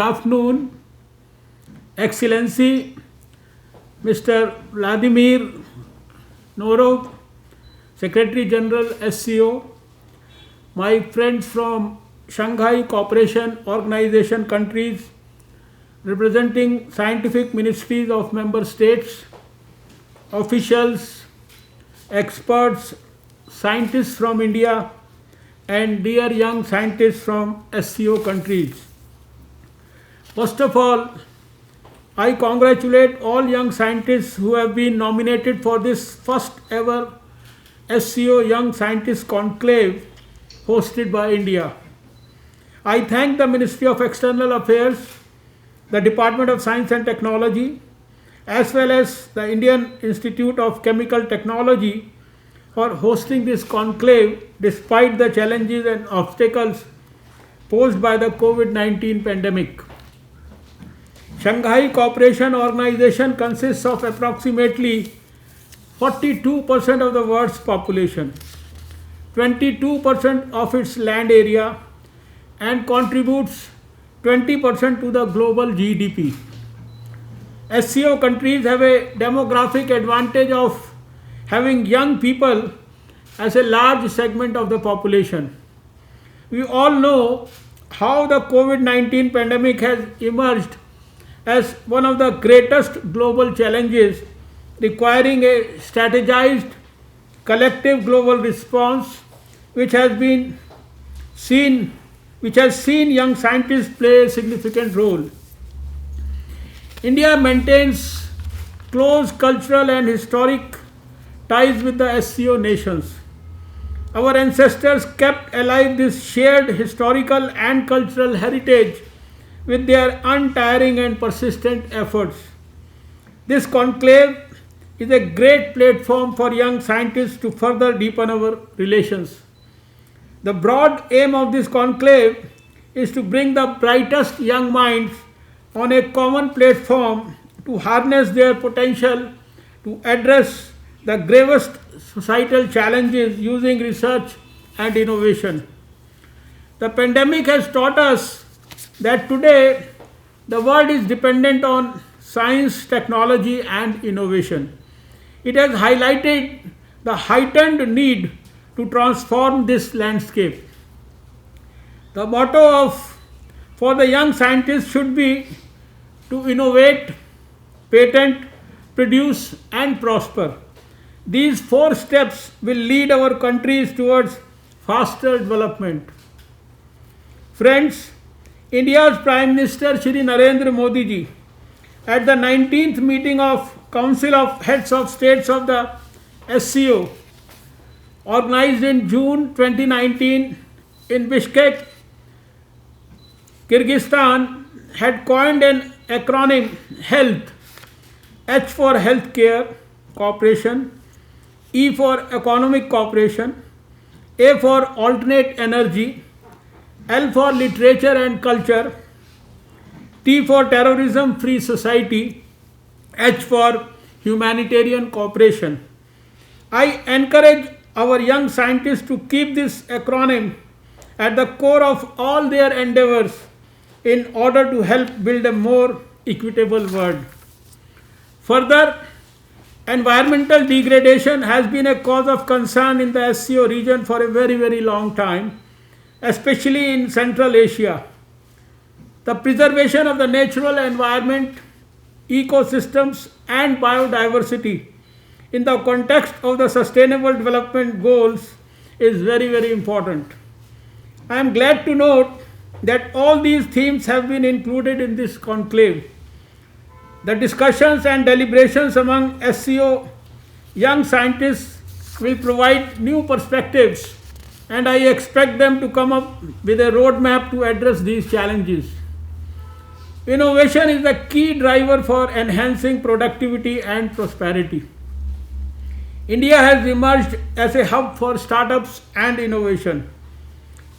afternoon, Excellency Mr. Vladimir Norov, Secretary General SCO, my friends from Shanghai Cooperation Organization countries representing scientific ministries of member states, officials, experts, scientists from India, and dear young scientists from SCO countries. First of all, I congratulate all young scientists who have been nominated for this first ever SCO Young Scientist Conclave hosted by India. I thank the Ministry of External Affairs, the Department of Science and Technology, as well as the Indian Institute of Chemical Technology for hosting this conclave despite the challenges and obstacles posed by the COVID-19 pandemic. Shanghai Cooperation Organization consists of approximately 42% of the world's population, 22% of its land area, and contributes 20% to the global GDP. SCO countries have a demographic advantage of having young people as a large segment of the population. We all know how the COVID-19 pandemic has emerged as one of the greatest global challenges requiring a strategized collective global response which has seen young scientists play a significant role. India maintains close cultural and historic ties with the SCO nations. Our ancestors kept alive this shared historical and cultural heritage with their untiring and persistent efforts. This conclave is a great platform for young scientists to further deepen our relations. The broad aim of this conclave is to bring the brightest young minds on a common platform to harness their potential to address the gravest societal challenges using research and innovation. The pandemic has taught us that today the world is dependent on science, technology, and innovation. It has highlighted the heightened need to transform this landscape. The motto for the young scientists should be to innovate, patent, produce, and prosper. These 4 steps will lead our countries towards faster development. Friends, India's Prime Minister Shri Narendra Modi ji at the 19th meeting of Council of Heads of States of the SCO organized in June 2019 in Bishkek, Kyrgyzstan, had coined an acronym HEALTH, H for Healthcare Cooperation, E for Economic Cooperation, A for Alternate Energy, L for Literature and Culture, T for Terrorism Free Society, H for Humanitarian Cooperation. I encourage our young scientists to keep this acronym at the core of all their endeavors in order to help build a more equitable world. Further, environmental degradation has been a cause of concern in the SCO region for a very, very long time, especially in Central Asia. The preservation of the natural environment, ecosystems, and biodiversity in the context of the Sustainable Development Goals is very, very important. I am glad to note that all these themes have been included in this conclave. The discussions and deliberations among SCO young scientists will provide new perspectives, and I expect them to come up with a roadmap to address these challenges. Innovation is the key driver for enhancing productivity and prosperity. India has emerged as a hub for startups and innovation.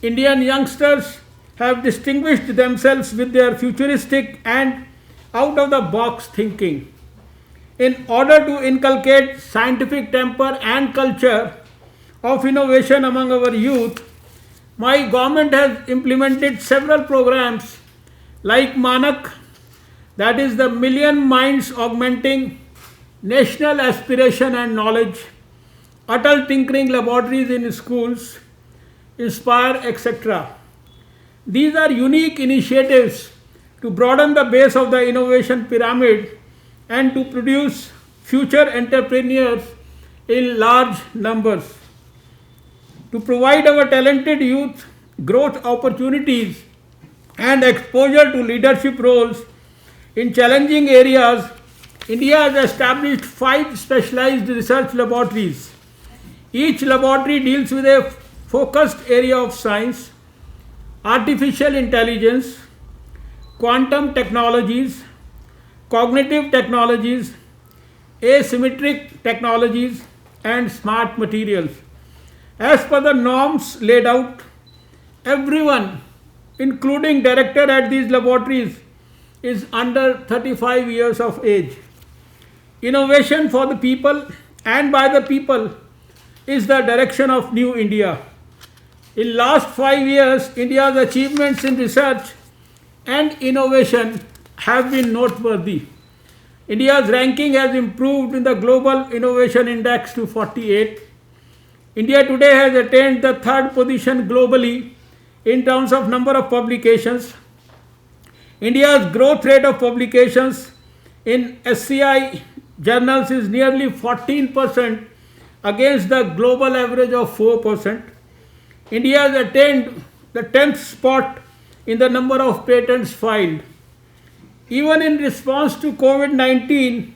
Indian youngsters have distinguished themselves with their futuristic and out-of-the-box thinking. In order to inculcate scientific temper and culture of innovation among our youth, my government has implemented several programs like Manak, that is the Million Minds Augmenting National Aspiration and Knowledge, Atal Tinkering Laboratories in Schools, Inspire, etc. These are unique initiatives to broaden the base of the innovation pyramid and to produce future entrepreneurs in large numbers. To provide our talented youth growth opportunities and exposure to leadership roles in challenging areas, India has established 5 specialized research laboratories. Each laboratory deals with a focused area of science: artificial intelligence, quantum technologies, cognitive technologies, asymmetric technologies, and smart materials. As per the norms laid out, everyone, including director at these laboratories, is under 35 years of age. Innovation for the people and by the people is the direction of New India. In last 5 years, India's achievements in research and innovation have been noteworthy. India's ranking has improved in the Global Innovation Index to 48. India today has attained the 3rd position globally in terms of number of publications. India's growth rate of publications in SCI journals is nearly 14% against the global average of 4%. India has attained the 10th spot in the number of patents filed. Even in response to COVID-19,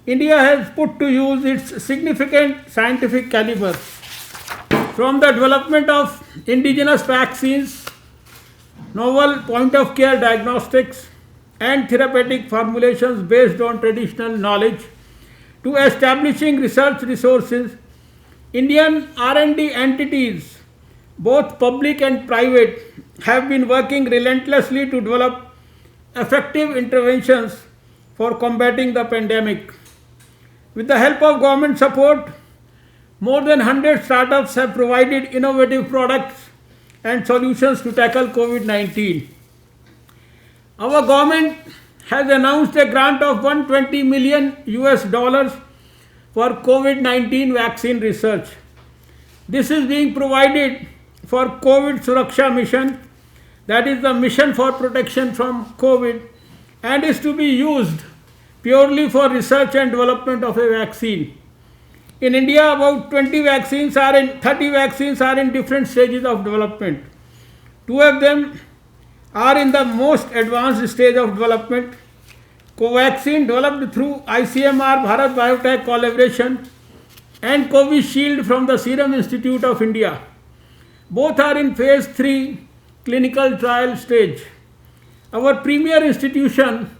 India has put to use its significant scientific caliber. From the development of indigenous vaccines, novel point-of-care diagnostics, and therapeutic formulations based on traditional knowledge, to establishing research resources, Indian R&D entities, both public and private, have been working relentlessly to develop effective interventions for combating the pandemic. With the help of government support, more than 100 startups have provided innovative products and solutions to tackle COVID-19. Our government has announced a grant of $120 million for COVID-19 vaccine research. This is being provided for COVID Suraksha mission, that is the mission for protection from COVID, and is to be used purely for research and development of a vaccine. In India, about 30 vaccines are in different stages of development. 2 of them are in the most advanced stage of development. Covaxin, developed through ICMR Bharat Biotech collaboration, and Covishield from the Serum Institute of India. Both are in phase 3 clinical trial stage. Our premier institution,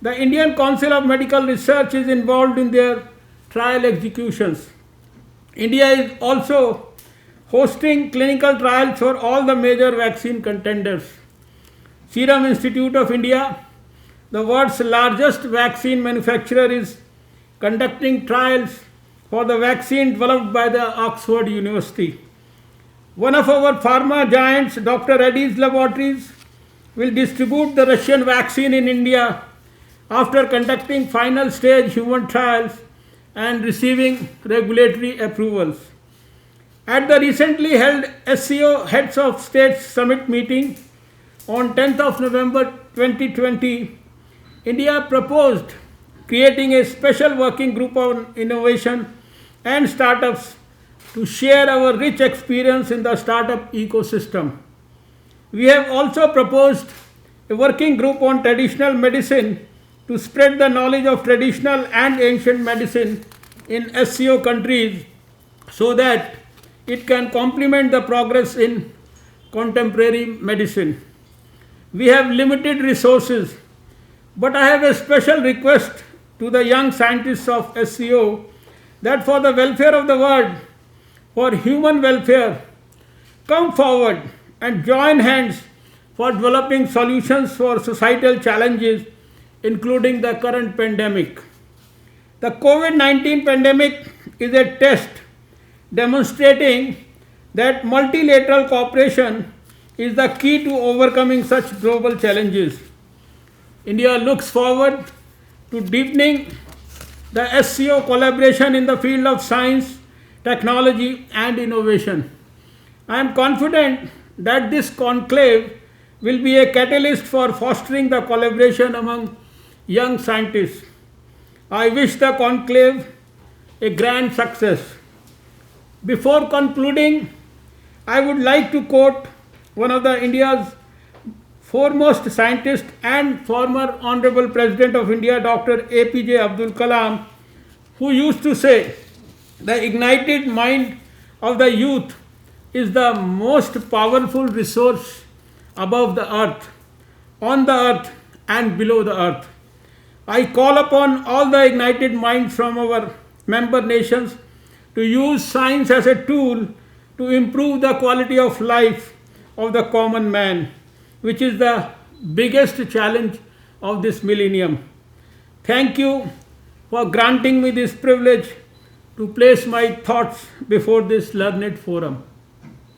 the Indian Council of Medical Research, is involved in their trial executions. India is also hosting clinical trials for all the major vaccine contenders. Serum Institute of India, the world's largest vaccine manufacturer, is conducting trials for the vaccine developed by the Oxford University. One of our pharma giants, Dr. Reddy's Laboratories, will distribute the Russian vaccine in India after conducting final stage human trials and receiving regulatory approvals. At the recently held SCO Heads of States Summit meeting on 10th of November 2020, India proposed creating a special working group on innovation and startups to share our rich experience in the startup ecosystem. We have also proposed a working group on traditional medicine to spread the knowledge of traditional and ancient medicine in SCO countries so that it can complement the progress in contemporary medicine. We have limited resources, but I have a special request to the young scientists of SCO that for the welfare of the world, for human welfare, come forward and join hands for developing solutions for societal challenges, including the current pandemic. The COVID-19 pandemic is a test demonstrating that multilateral cooperation is the key to overcoming such global challenges. India looks forward to deepening the SCO collaboration in the field of science, technology, and innovation. I am confident that this conclave will be a catalyst for fostering the collaboration among young scientists. I wish the conclave a grand success. Before concluding, I would like to quote one of the India's foremost scientist and former Honorable President of India, Dr. APJ Abdul Kalam, who used to say, "The ignited mind of the youth is the most powerful resource above the earth, on the earth, and below the earth." I call upon all the ignited minds from our member nations to use science as a tool to improve the quality of life of the common man, which is the biggest challenge of this millennium. Thank you for granting me this privilege to place my thoughts before this learned forum.